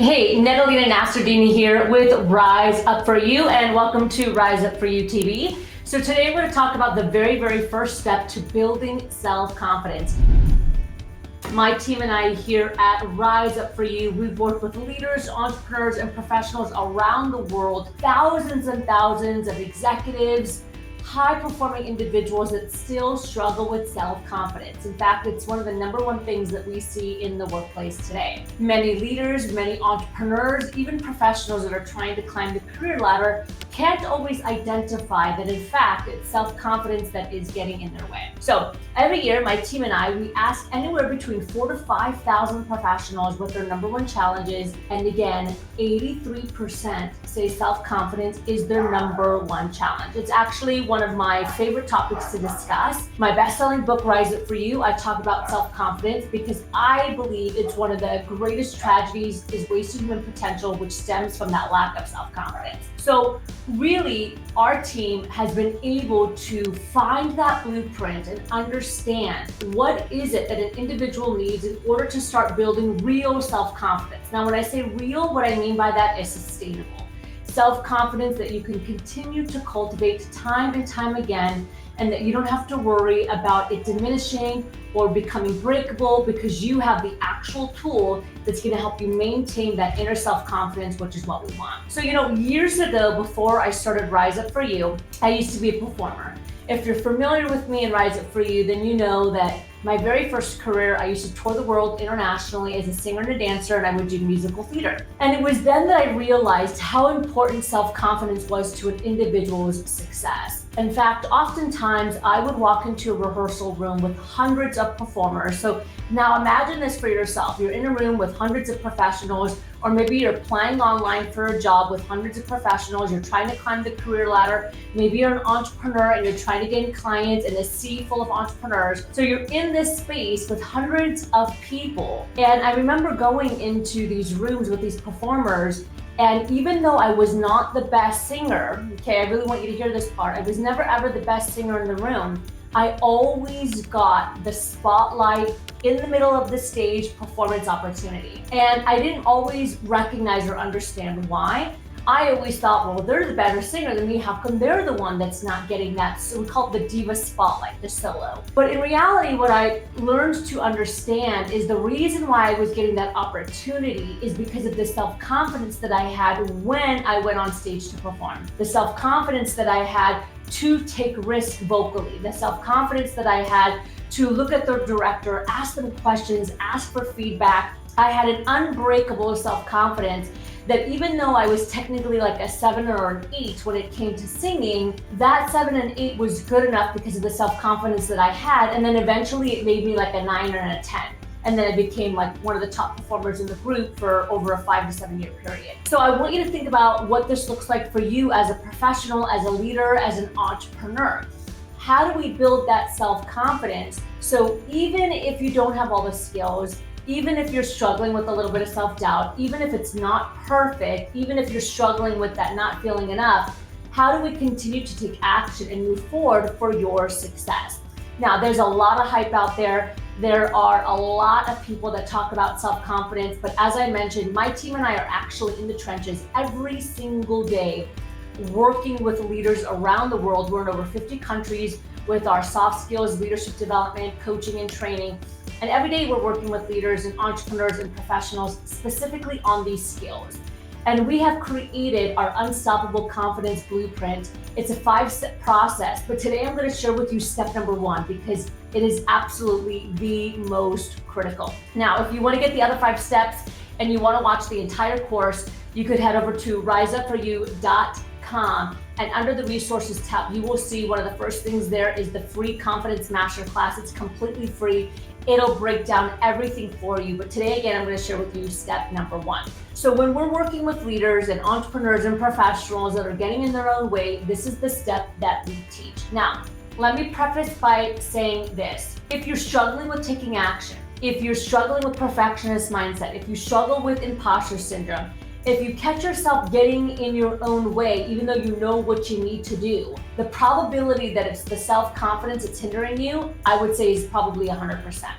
Hey, Nada Lena Nasserdeen here with Rise Up For You, and welcome to Rise Up For You TV. So today I'm going to talk about the very first step to building self-confidence. My team and I here at Rise Up For You, we've worked with leaders, entrepreneurs, and professionals around the world, thousands and thousands of executives, high-performing individuals that still struggle with self-confidence. In fact, it's one of the number one things that we see in the workplace today. Many leaders, many entrepreneurs, even professionals that are trying to climb the career ladder can't always identify that in fact it's self-confidence that is getting in their way. So every year, my team and I, we ask anywhere between 4,000 to 5,000 professionals what their number one challenge is. And again, 83% say self-confidence is their number one challenge. It's actually one of my favorite topics to discuss. My best-selling book, Rise Up For You, I talk about self-confidence because I believe it's one of the greatest tragedies is wasted human potential, which stems from that lack of self-confidence. So really, our team has been able to find that blueprint and understand what is it that an individual needs in order to start building real self-confidence. Now, when I say real, what I mean by that is sustainable. Self-confidence that you can continue to cultivate time and time again, and that you don't have to worry about it diminishing or becoming breakable because you have the actual tool that's going to help you maintain that inner self-confidence, which is what we want. So, years ago, before I started Rise Up For You, I used to be a performer. If you're familiar with me and Rise Up For You, then you know that my very first career, I used to tour the world internationally as a singer and a dancer, and I would do musical theater. And it was then that I realized how important self-confidence was to an individual's success. In fact, oftentimes I would walk into a rehearsal room with hundreds of performers. So now imagine this for yourself. You're in a room with hundreds of professionals, or maybe you're applying online for a job with hundreds of professionals. You're trying to climb the career ladder. Maybe you're an entrepreneur and you're trying to gain clients in a sea full of entrepreneurs. So you're in this space with hundreds of people. And I remember going into these rooms with these performers, and even though I was not the best singer, okay, I really want you to hear this part, I was never ever the best singer in the room, I always got the spotlight in the middle of the stage performance opportunity. And I didn't always recognize or understand why. I always thought, well, they're the better singer than me. How come they're the one that's not getting that? So we call it the diva spotlight, the solo. But in reality, what I learned to understand is the reason why I was getting that opportunity is because of the self-confidence that I had when I went on stage to perform. The self-confidence that I had to take risks vocally, the self-confidence that I had to look at the director, ask them questions, ask for feedback. I had an unbreakable self-confidence that even though I was technically like a 7 or an 8 when it came to singing, that 7 and 8 was good enough because of the self-confidence that I had. And then eventually it made me like a 9 or a 10. And then I became like one of the top performers in the group for over a 5 to 7 year period. So I want you to think about what this looks like for you as a professional, as a leader, as an entrepreneur. How do we build that self-confidence? So even if you don't have all the skills, even if you're struggling with a little bit of self-doubt, even if it's not perfect, even if you're struggling with that not feeling enough, how do we continue to take action and move forward for your success? Now, there's a lot of hype out there. There are a lot of people that talk about self-confidence, but as I mentioned, my team and I are actually in the trenches every single day working with leaders around the world. We're in over 50 countries with our soft skills, leadership development, coaching, and training. And every day we're working with leaders and entrepreneurs and professionals specifically on these skills. And we have created our Unstoppable Confidence Blueprint. It's a 5-step process, but today I'm going to share with you step number 1 because it is absolutely the most critical. Now, if you want to get the other 5 steps and you want to watch the entire course, you could head over to riseupforyou.com, and under the resources tab, you will see one of the first things there is the free Confidence Masterclass. It's completely free. It'll break down everything for you. But today, again, I'm going to share with you step number 1. So when we're working with leaders and entrepreneurs and professionals that are getting in their own way, this is the step that we teach. Now, let me preface by saying this. If you're struggling with taking action, if you're struggling with perfectionist mindset, if you struggle with imposter syndrome, if you catch yourself getting in your own way, even though you know what you need to do, the probability that it's the self-confidence that's hindering you, I would say is probably 100%.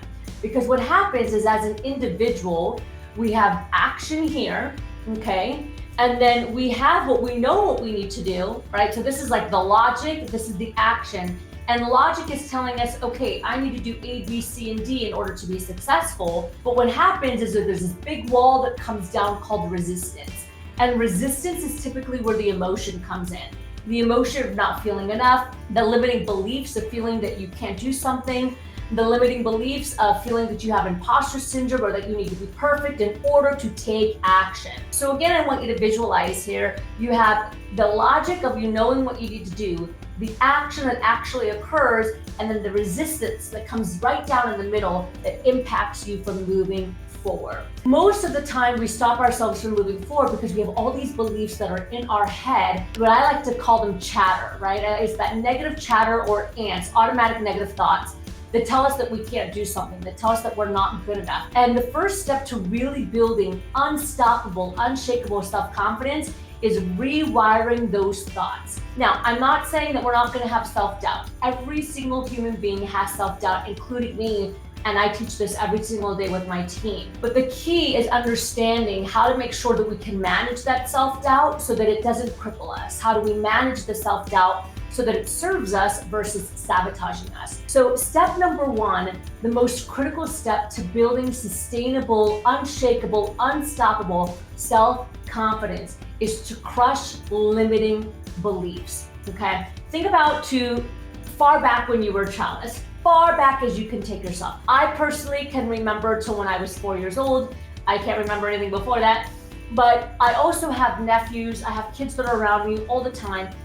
Because what happens is as an individual, we have action here, okay? And then we have what we know what we need to do, right? So this is like the logic, this is the action. And logic is telling us, okay, I need to do A, B, C, and D in order to be successful. But what happens is that there's this big wall that comes down called resistance. And resistance is typically where the emotion comes in. The emotion of not feeling enough, the limiting beliefs of feeling that you can't do something, the limiting beliefs of feeling that you have imposter syndrome or that you need to be perfect in order to take action. So again, I want you to visualize here. You have the logic of you knowing what you need to do, the action that actually occurs, and then the resistance that comes right down in the middle that impacts you from moving forward. Most of the time we stop ourselves from moving forward because we have all these beliefs that are in our head, what I like to call them chatter, right? It's that negative chatter or ants, automatic negative thoughts that tell us that we can't do something, that tell us that we're not good enough. And the first step to really building unstoppable, unshakable self-confidence is rewiring those thoughts. Now, I'm not saying that we're not gonna have self-doubt. Every single human being has self-doubt, including me, and I teach this every single day with my team. But the key is understanding how to make sure that we can manage that self-doubt so that it doesn't cripple us. How do we manage the self-doubt so that it serves us versus sabotaging us? So step number one, the most critical step to building sustainable, unshakable, unstoppable self-confidence is to crush limiting beliefs, okay? Think about to far back when you were a child, as far back as you can take yourself. I personally can remember to when I was 4 years old. I can't remember anything before that, but I also have nephews, I have kids that are around me all the time.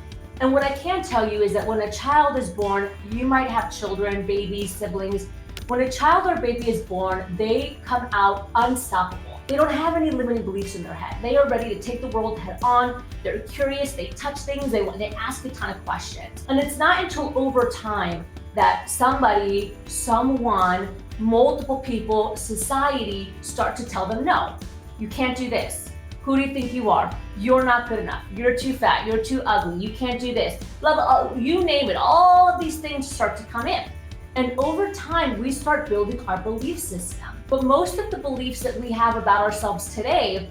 And what I can tell you is that when a child is born, you might have children, babies, siblings. When a child or baby is born, they come out unstoppable. They don't have any limiting beliefs in their head. They are ready to take the world head on. They're curious, they touch things, they ask a ton of questions. And it's not until over time that somebody, someone, multiple people, society start to tell them, no, you can't do this. Who do you think you are? You're not good enough. You're too fat. You're too ugly. You can't do this. Blah, blah, blah. You name it. All of these things start to come in. And over time, we start building our belief system. But most of the beliefs that we have about ourselves today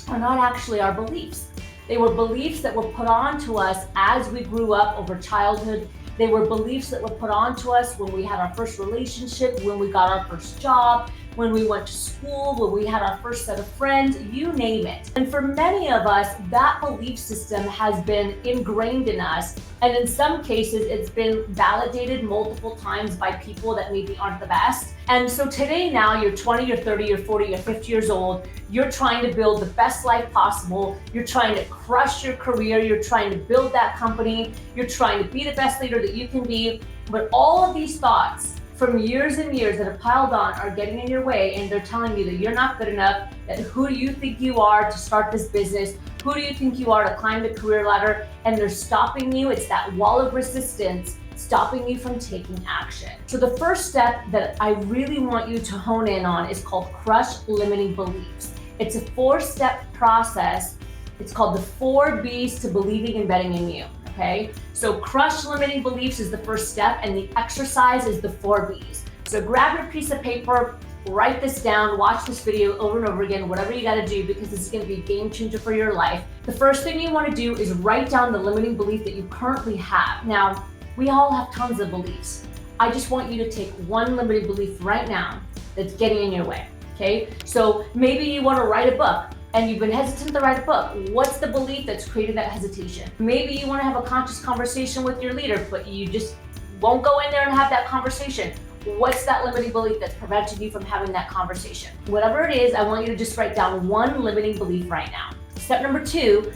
are not actually our beliefs. They were beliefs that were put on to us as we grew up over childhood. They were beliefs that were put on to us when we had our first relationship, when we got our first job, when we went to school, when we had our first set of friends, you name it. And for many of us, that belief system has been ingrained in us. And in some cases, it's been validated multiple times by people that maybe aren't the best. And so today now, you're 20, you're 30, you're 40, you're 50 years old. You're trying to build the best life possible. You're trying to crush your career. You're trying to build that company. You're trying to be the best leader that you can be. But all of these thoughts from years and years that have piled on are getting in your way, and they're telling you that you're not good enough, that who do you think you are to start this business? Who do you think you are to climb the career ladder? And they're stopping you. It's that wall of resistance stopping you from taking action. So the first step that I really want you to hone in on is called crush limiting beliefs. It's a 4-step process. It's called the 4 B's to believing and betting in you. Okay, so crush limiting beliefs is the first step, and the exercise is the 4 B's. So grab your piece of paper, write this down, watch this video over and over again, whatever you got to do, because this is going to be a game changer for your life. The first thing you want to do is write down the limiting belief that you currently have. Now, we all have tons of beliefs. I just want you to take one limiting belief right now that's getting in your way. Okay, so maybe you want to write a book and you've been hesitant to write a book. What's the belief that's created that hesitation? Maybe you want to have a conscious conversation with your leader, but you just won't go in there and have that conversation. What's that limiting belief that's preventing you from having that conversation? Whatever it is, I want you to just write down one limiting belief right now. Step number 2,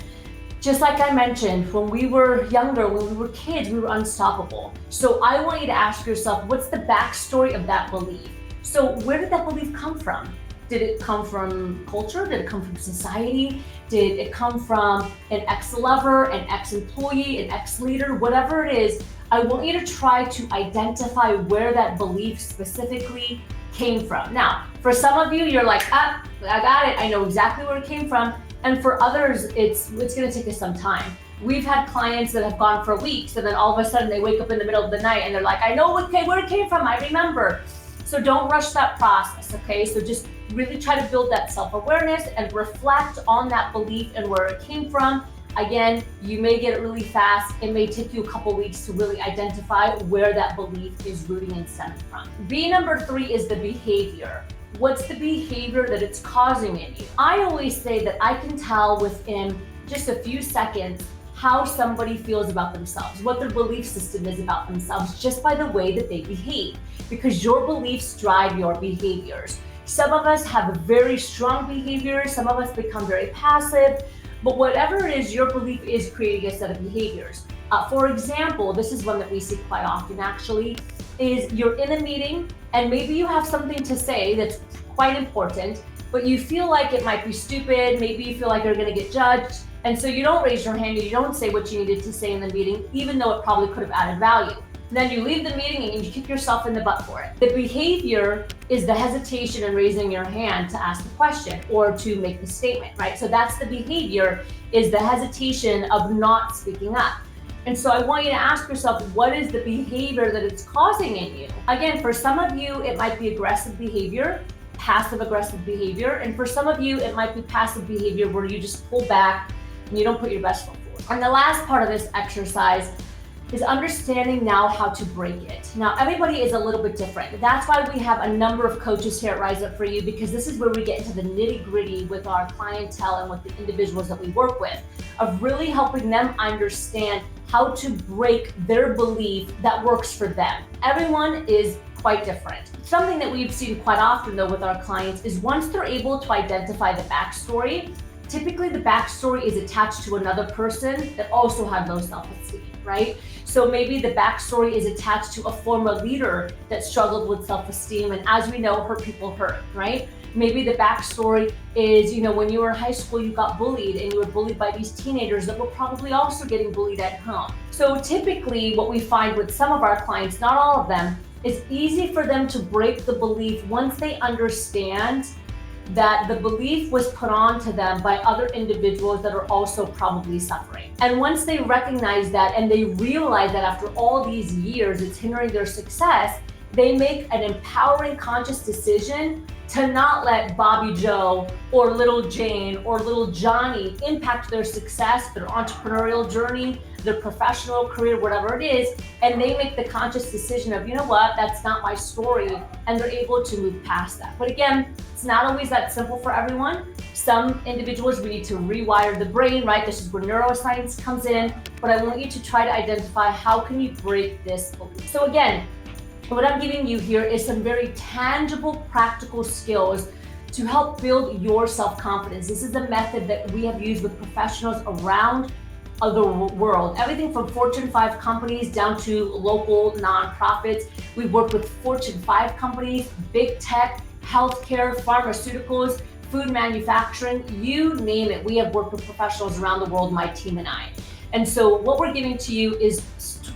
just like I mentioned, when we were younger, when we were kids, we were unstoppable. So I want you to ask yourself, what's the backstory of that belief? So where did that belief come from? Did it come from culture? Did it come from society? Did it come from an ex-lover, an ex-employee, an ex-leader? Whatever it is, I want you to try to identify where that belief specifically came from. Now, for some of you, you're like, I got it. I know exactly where it came from. And for others, it's going to take us some time. We've had clients that have gone for weeks, and then all of a sudden they wake up in the middle of the night and they're like, I know where it came from. I remember. So don't rush that process, okay? So just Really try to build that self-awareness and reflect on that belief and where it came from. Again, you may get it really fast. It may take you a couple weeks to really identify where that belief is rooting and stemming from. B number 3 is the behavior. What's the behavior that it's causing in you? I always say that I can tell within just a few seconds how somebody feels about themselves, what their belief system is about themselves, just by the way that they behave, because your beliefs drive your behaviors. Some of us have a very strong behavior, some of us become very passive, but whatever it is, your belief is creating a set of behaviors. For example, this is one that we see quite often actually, is you're in a meeting and maybe you have something to say that's quite important, but you feel like it might be stupid, maybe you feel like you're gonna get judged, and so you don't raise your hand, you don't say what you needed to say in the meeting, even though it probably could have added value. And then you leave the meeting and you kick yourself in the butt for it. The behavior is the hesitation in raising your hand to ask the question or to make the statement, right? So that's the behavior, is the hesitation of not speaking up. And so I want you to ask yourself, what is the behavior that it's causing in you? Again, for some of you, it might be aggressive behavior, passive aggressive behavior. And for some of you, it might be passive behavior where you just pull back and you don't put your best foot forward. And the last part of this exercise is understanding now how to break it. Now, everybody is a little bit different. That's why we have a number of coaches here at Rise Up For You, because this is where we get into the nitty-gritty with our clientele and with the individuals that we work with, of really helping them understand how to break their belief that works for them. Everyone is quite different. Something that we've seen quite often though with our clients is once they're able to identify the backstory, typically the backstory is attached to another person that also had low self-esteem, right? So maybe the backstory is attached to a former leader that struggled with self-esteem, and as we know, hurt people hurt, right? Maybe the backstory is, when you were in high school, you got bullied and you were bullied by these teenagers that were probably also getting bullied at home. So typically what we find with some of our clients, not all of them, it's easy for them to break the belief once they understand that the belief was put on to them by other individuals that are also probably suffering. And once they recognize that and they realize that after all these years it's hindering their success, they make an empowering conscious decision to not let Bobby Joe or little Jane or little Johnny impact their success, their entrepreneurial journey, their professional career, whatever it is, and they make the conscious decision of, that's not my story, and they're able to move past that. But again, it's not always that simple for everyone. Some individuals, we need to rewire the brain, right? This is where neuroscience comes in, but I want you to try to identify how can you break this belief. So again, what I'm giving you here is some very tangible, practical skills to help build your self-confidence. This is a method that we have used with professionals around the world. Everything from Fortune 5 companies down to local nonprofits. We've worked with Fortune 5 companies, big tech, healthcare, pharmaceuticals, food manufacturing, you name it. We have worked with professionals around the world, my team and I. And so what we're giving to you is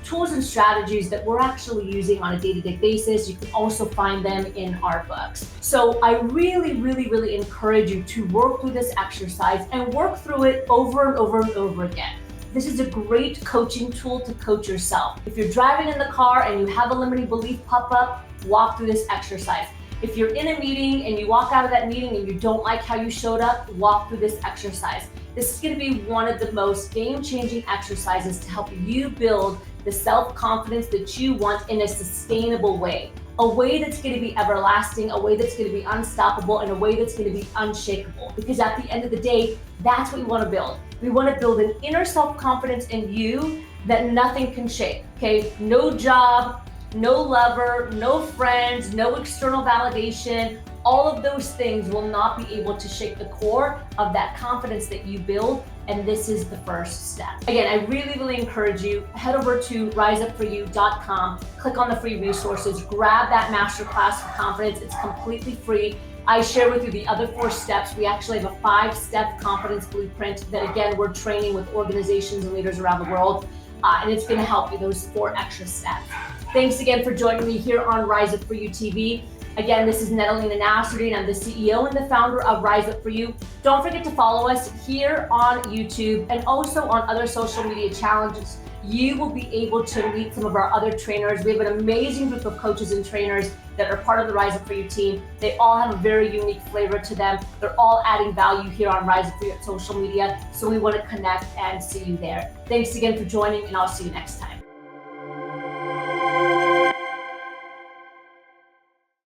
tools and strategies that we're actually using on a day-to-day basis. You can also find them in our books. So I really, really, really encourage you to work through this exercise and work through it over and over and over again. This is a great coaching tool to coach yourself. If you're driving in the car and you have a limiting belief pop up, walk through this exercise. If you're in a meeting and you walk out of that meeting and you don't like how you showed up, walk through this exercise. This is going to be one of the most game-changing exercises to help you build the self-confidence that you want in a sustainable way. A way that's going to be everlasting, a way that's going to be unstoppable, and a way that's going to be unshakable. Because at the end of the day, that's what we want to build. We want to build an inner self-confidence in you that nothing can shake, okay? No job, no lover, no friends, no external validation. All of those things will not be able to shake the core of that confidence that you build, and this is the first step. Again, I really, really encourage you, head over to riseupforyou.com, click on the free resources, grab that masterclass for confidence. It's completely free. I share with you the other 4 steps. We actually have a 5-step confidence blueprint that, again, we're training with organizations and leaders around the world, and it's gonna help you, those 4 extra steps. Thanks again for joining me here on Rise Up For You TV. Again, this is Nada Lena Nasserdeen. I'm the CEO and the founder of Rise Up For You. Don't forget to follow us here on YouTube and also on other social media you will be able to meet some of our other trainers. We have an amazing group of coaches and trainers that are part of the Rise Up For You team. They all have a very unique flavor to them. They're all adding value here on Rise Up For You at social media. So we want to connect and see you there. Thanks again for joining, and I'll see you next time.